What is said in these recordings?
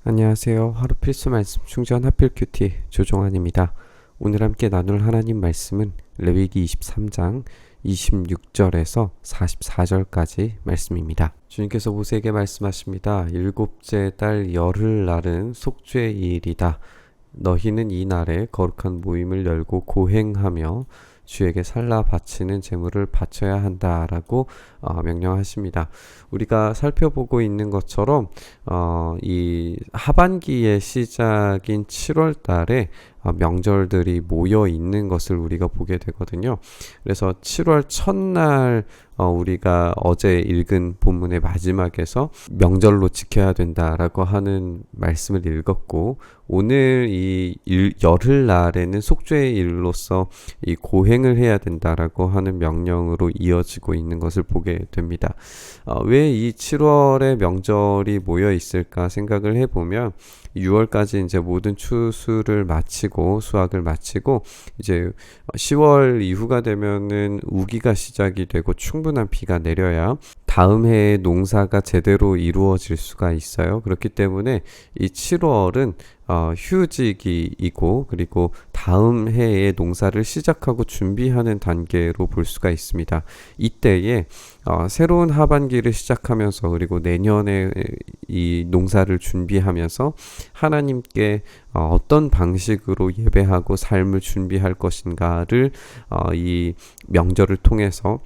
안녕하세요. 하루 필수 말씀 충전 하필 큐티 조종환입니다. 오늘 함께 나눌 하나님 말씀은 레위기 23장 26절에서 44절까지 말씀입니다. 주님께서 모세에게 말씀하십니다. 일곱째 달 열흘날은 속죄의 일이다. 너희는 이 날에 거룩한 모임을 열고 고행하며 주에게 살라 바치는 제물을 바쳐야 한다라고 명령하십니다. 우리가 살펴보고 있는 것처럼 이 하반기의 시작인 7월 달에 명절들이 모여 있는 것을 우리가 보게 되거든요. 그래서 7월 첫날 우리가 어제 읽은 본문의 마지막에서 명절로 지켜야 된다라고 하는 말씀을 읽었고, 오늘 이 열흘날에는 속죄의 일로서 이 고행을 해야 된다라고 하는 명령으로 이어지고 있는 것을 보게 됩니다. 왜 이 7월에 명절이 모여 있을까 생각을 해보면 6월까지 이제 모든 추수를 마치고 수확을 마치고 이제 10월 이후가 되면은 우기가 시작이 되고 충분한 비가 내려야 다음 해의 농사가 제대로 이루어질 수가 있어요. 그렇기 때문에 이 7월은 휴지기이고, 그리고 다음 해의 농사를 시작하고 준비하는 단계로 볼 수가 있습니다. 이때에 새로운 하반기를 시작하면서, 그리고 내년에 이 농사를 준비하면서 하나님께 어떤 방식으로 예배하고 삶을 준비할 것인가를 이 명절을 통해서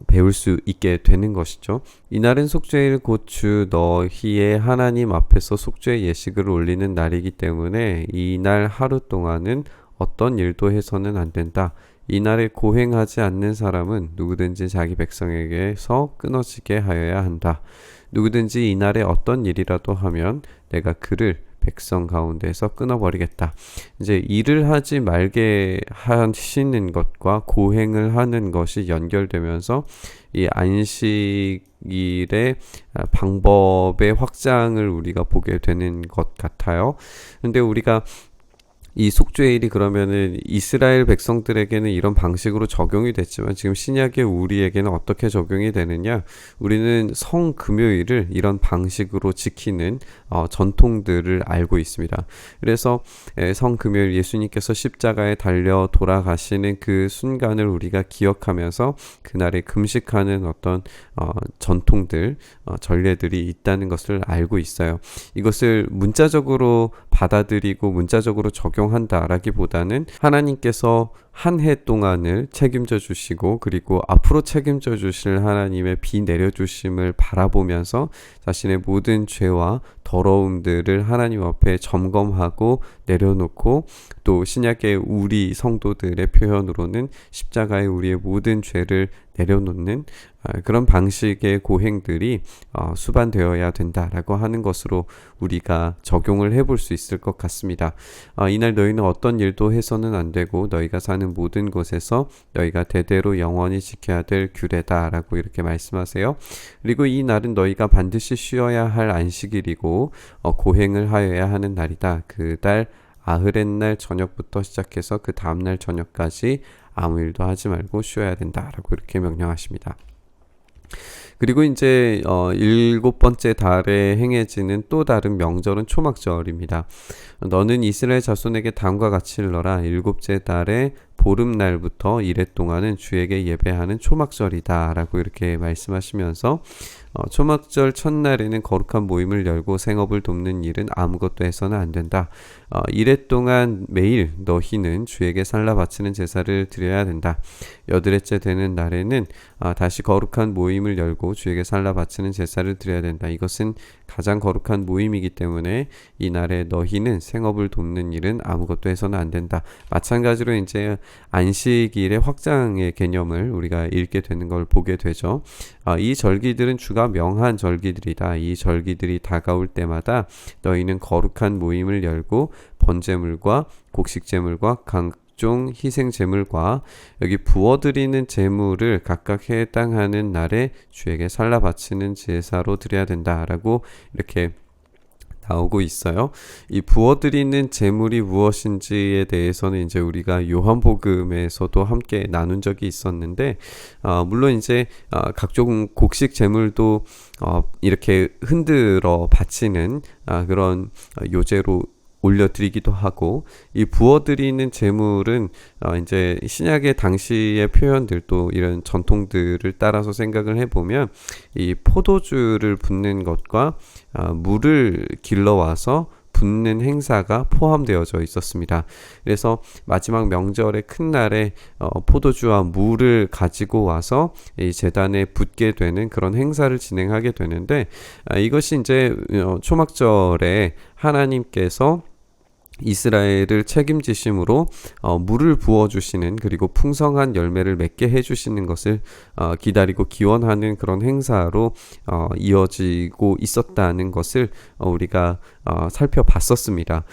배울 수 있게 되는 것이죠. 이날은 속죄일 곧 주 너희의 하나님 앞에서 속죄의 예식을 올리는 날이기 때문에 이날 하루 동안은 어떤 일도 해서는 안 된다. 이날에 고행하지 않는 사람은 누구든지 자기 백성에게서 끊어지게 하여야 한다. 누구든지 이날에 어떤 일이라도 하면 내가 그를 백성 가운데서 끊어버리겠다. 이제 일을 하지 말게 하시는 것과 고행을 하는 것이 연결되면서 이 안식일의 방법의 확장을 우리가 보게 되는 것 같아요. 근데 우리가 이 속죄일이 그러면은 이스라엘 백성들에게는 이런 방식으로 적용이 됐지만 지금 신약의 우리에게는 어떻게 적용이 되느냐? 우리는 성금요일을 이런 방식으로 지키는 전통들을 알고 있습니다. 그래서 성금요일 예수님께서 십자가에 달려 돌아가시는 그 순간을 우리가 기억하면서 그날에 금식하는 어떤 전통들, 전례들이 있다는 것을 알고 있어요. 이것을 문자적으로 받아들이고 문자적으로 적용한다라기보다는 하나님께서 한 해 동안을 책임져 주시고, 그리고 앞으로 책임져 주실 하나님의 비 내려주심을 바라보면서 자신의 모든 죄와 더러움들을 하나님 앞에 점검하고 내려놓고, 또 신약의 우리 성도들의 표현으로는 십자가에 우리의 모든 죄를 내려놓는 그런 방식의 고행들이 수반되어야 된다라고 하는 것으로 우리가 적용을 해볼 수 있을 것 같습니다. 이날 너희는 어떤 일도 해서는 안 되고 너희가 사는 모든 곳에서 너희가 대대로 영원히 지켜야 될 규례다라고 이렇게 말씀하세요. 그리고 이 날은 너희가 반드시 쉬어야 할 안식일이고 고행을 하여야 하는 날이다. 그 달 아흐렛날 저녁부터 시작해서 그 다음날 저녁까지 아무 일도 하지 말고 쉬어야 된다라고 이렇게 명령하십니다. 그리고 이제 일곱 번째 달에 행해지는 또 다른 명절은 초막절입니다. 너는 이스라엘 자손에게 다음과 같이 일러라. 일곱째 달에 보름날부터 이래 동안은 주에게 예배하는 초막절이다 라고 이렇게 말씀하시면서 초막절 첫날에는 거룩한 모임을 열고 생업을 돕는 일은 아무것도 해서는 안 된다. 이래 동안 매일 너희는 주에게 살라 바치는 제사를 드려야 된다. 여드레째 되는 날에는 다시 거룩한 모임을 열고 주에게 살라 바치는 제사를 드려야 된다. 이것은 가장 거룩한 모임이기 때문에 이 날에 너희는 생업을 돕는 일은 아무것도 해서는 안 된다. 마찬가지로 이제 안식일의 확장의 개념을 우리가 읽게 되는 걸 보게 되죠. 이 절기들은 주가 명한 절기들이다. 이 절기들이 다가올 때마다 너희는 거룩한 모임을 열고 번제물과 곡식제물과 각종 희생제물과 여기 부어드리는 제물을 각각 해당하는 날에 주에게 살라 바치는 제사로 드려야 된다라고 이렇게 나오고 있어요. 이 부어드리는 제물이 무엇인지에 대해서는 이제 우리가 요한복음에서도 함께 나눈 적이 있었는데, 물론 이제 각종 곡식 제물도 이렇게 흔들어 바치는 그런 요제로 올려드리기도 하고, 이 부어드리는 제물은 이제 신약의 당시의 표현들도 이런 전통들을 따라서 생각을 해보면 이 포도주를 붓는 것과 물을 길러와서 붓는 행사가 포함되어져 있었습니다. 그래서 마지막 명절의 큰 날에 포도주와 물을 가지고 와서 이 제단에 붓게 되는 그런 행사를 진행하게 되는데, 이것이 이제 초막절에 하나님께서 이스라엘을 책임지심으로 물을 부어주시는, 그리고 풍성한 열매를 맺게 해주시는 것을 기다리고 기원하는 그런 행사로 이어지고 있었다는 것을 우리가 살펴봤었습니다.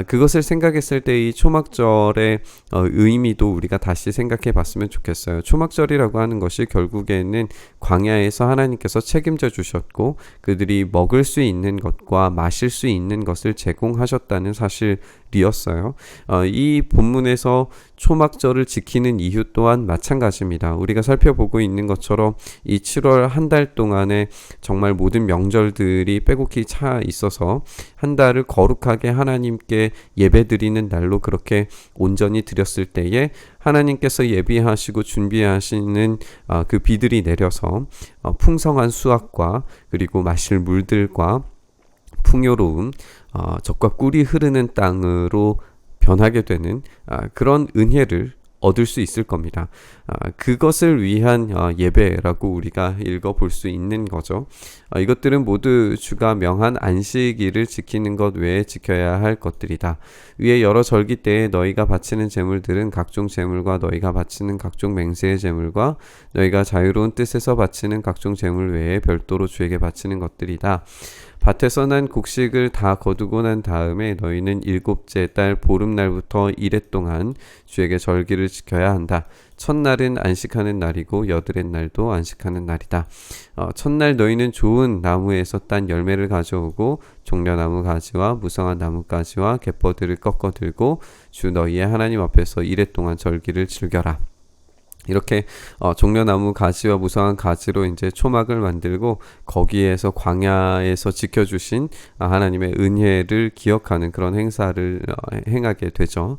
그것을 생각했을 때 이 초막절의 의미도 우리가 다시 생각해 봤으면 좋겠어요. 초막절이라고 하는 것이 결국에는 광야에서 하나님께서 책임져 주셨고 그들이 먹을 수 있는 것과 마실 수 있는 것을 제공하셨다는 사실이었어요. 이 본문에서 초막절을 지키는 이유 또한 마찬가지입니다. 우리가 살펴보고 있는 것처럼 이 7월 한 달 동안에 정말 모든 명절들이 빼곡히 차 있어서 한 달을 거룩하게 하나님께 예배드리는 날로 그렇게 온전히 드렸을 때에 하나님께서 예비하시고 준비하시는 그 비들이 내려서 풍성한 수확과 그리고 마실 물들과 풍요로움, 젖과 꿀이 흐르는 땅으로 변하게 되는 그런 은혜를 얻을 수 있을 겁니다. 그것을 위한 예배라고 우리가 읽어볼 수 있는 거죠. 이것들은 모두 주가 명한 안식일을 지키는 것 외에 지켜야 할 것들이다. 위에 여러 절기 때에 너희가 바치는 제물들은 각종 제물과 너희가 바치는 각종 맹세의 제물과 너희가 자유로운 뜻에서 바치는 각종 제물 외에 별도로 주에게 바치는 것들이다. 밭에서 난 곡식을 다 거두고 난 다음에 너희는 일곱째 달 보름날부터 이래 동안 주에게 절기를 지켜야 한다. 첫날은 안식하는 날이고 여드렛 날도 안식하는 날이다. 첫날 너희는 좋은 나무에서 딴 열매를 가져오고 종려나무 가지와 무성한 나무 가지와 갯버들을 꺾어 들고 주 너희의 하나님 앞에서 이래 동안 절기를 즐겨라. 이렇게 종려나무 가지와 무성한 가지로 이제 초막을 만들고 거기에서 광야에서 지켜주신 하나님의 은혜를 기억하는 그런 행사를 행하게 되죠.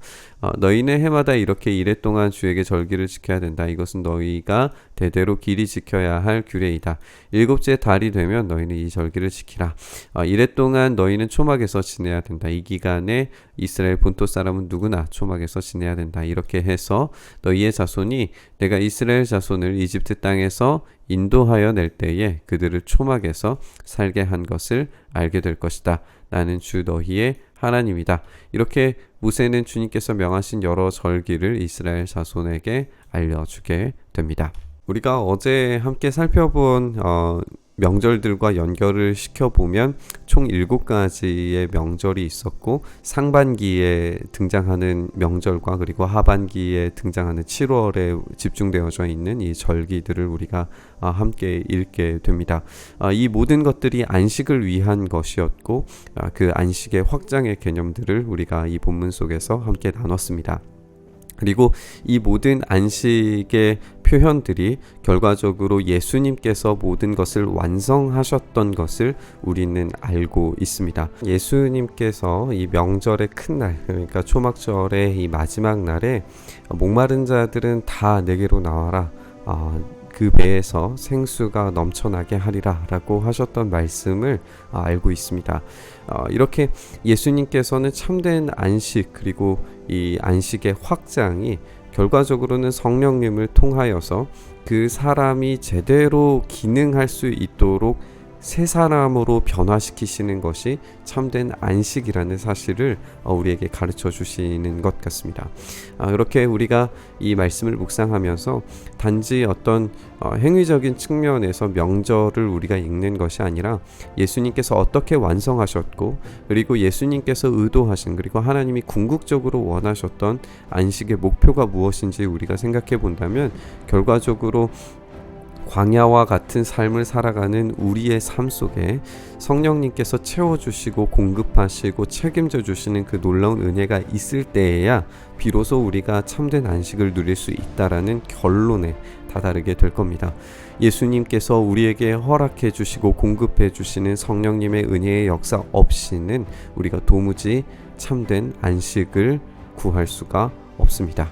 너희는 해마다 이렇게 이래 동안 주에게 절기를 지켜야 된다. 이것은 너희가 대대로 길이 지켜야 할 규례이다. 일곱째 달이 되면 너희는 이 절기를 지키라. 이래 동안 너희는 초막에서 지내야 된다. 이 기간에 이스라엘 본토 사람은 누구나 초막에서 지내야 된다. 이렇게 해서 너희의 자손이 내가 이스라엘 자손을 이집트 땅에서 인도하여 낼 때에 그들을 초막에서 살게 한 것을 알게 될 것이다. 나는 주 너희의 하나님이다. 이렇게 모세는 주님께서 명하신 여러 절기를 이스라엘 자손에게 알려주게 됩니다. 우리가 어제 함께 살펴본 명절들과 연결을 시켜보면 총 7가지의 명절이 있었고 상반기에 등장하는 명절과 그리고 하반기에 등장하는 7월에 집중되어져 있는 이 절기들을 우리가 함께 읽게 됩니다. 이 모든 것들이 안식을 위한 것이었고 그 안식의 확장의 개념들을 우리가 이 본문 속에서 함께 나눴습니다. 그리고 이 모든 안식의 표현들이 결과적으로 예수님께서 모든 것을 완성하셨던 것을 우리는 알고 있습니다. 예수님께서 이 명절의 큰 날, 그러니까 초막절의 이 마지막 날에 목마른 자들은 다 내게로 나와라. 그 배에서 생수가 넘쳐나게 하리라 라고 하셨던 말씀을 알고 있습니다. 이렇게 예수님께서는 참된 안식 그리고 이 안식의 확장이 결과적으로는 성령님을 통하여서 그 사람이 제대로 기능할 수 있도록 새 사람으로 변화시키시는 것이 참된 안식이라는 사실을 우리에게 가르쳐 주시는 것 같습니다. 그렇게 우리가 이 말씀을 묵상하면서 단지 어떤 행위적인 측면에서 명절을 우리가 읽는 것이 아니라 예수님께서 어떻게 완성하셨고 그리고 예수님께서 의도하신 그리고 하나님이 궁극적으로 원하셨던 안식의 목표가 무엇인지 우리가 생각해 본다면 결과적으로 광야와 같은 삶을 살아가는 우리의 삶 속에 성령님께서 채워주시고 공급하시고 책임져 주시는 그 놀라운 은혜가 있을 때에야 비로소 우리가 참된 안식을 누릴 수 있다라는 결론에 다다르게 될 겁니다. 예수님께서 우리에게 허락해 주시고 공급해 주시는 성령님의 은혜의 역사 없이는 우리가 도무지 참된 안식을 구할 수가 없습니다.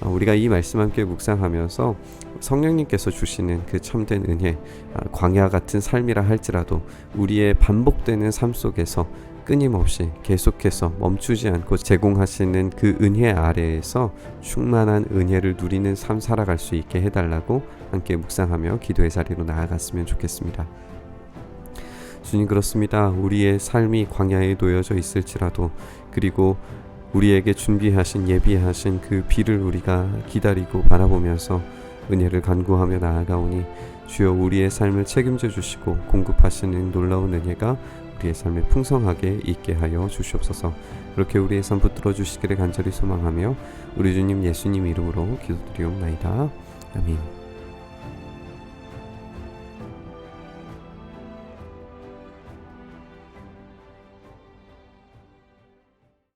우리가 이 말씀 함께 묵상하면서 성령님께서 주시는 그 참된 은혜, 광야 같은 삶이라 할지라도 우리의 반복되는 삶 속에서 끊임없이 계속해서 멈추지 않고 제공하시는 그 은혜 아래에서 충만한 은혜를 누리는 삶 살아갈 수 있게 해달라고 함께 묵상하며 기도의 자리로 나아갔으면 좋겠습니다. 주님, 그렇습니다. 우리의 삶이 광야에 놓여져 있을지라도, 그리고 우리에게 준비하신 예비하신 그 비를 우리가 기다리고 바라보면서 은혜를 간구하며 나아가오니 주여, 우리의 삶을 책임져 주시고 공급하시는 놀라운 은혜가 우리의 삶에 풍성하게 있게 하여 주시옵소서. 그렇게 우리의 삶 붙들어 주시기를 간절히 소망하며 우리 주님 예수님 이름으로 기도드리옵나이다. 아멘.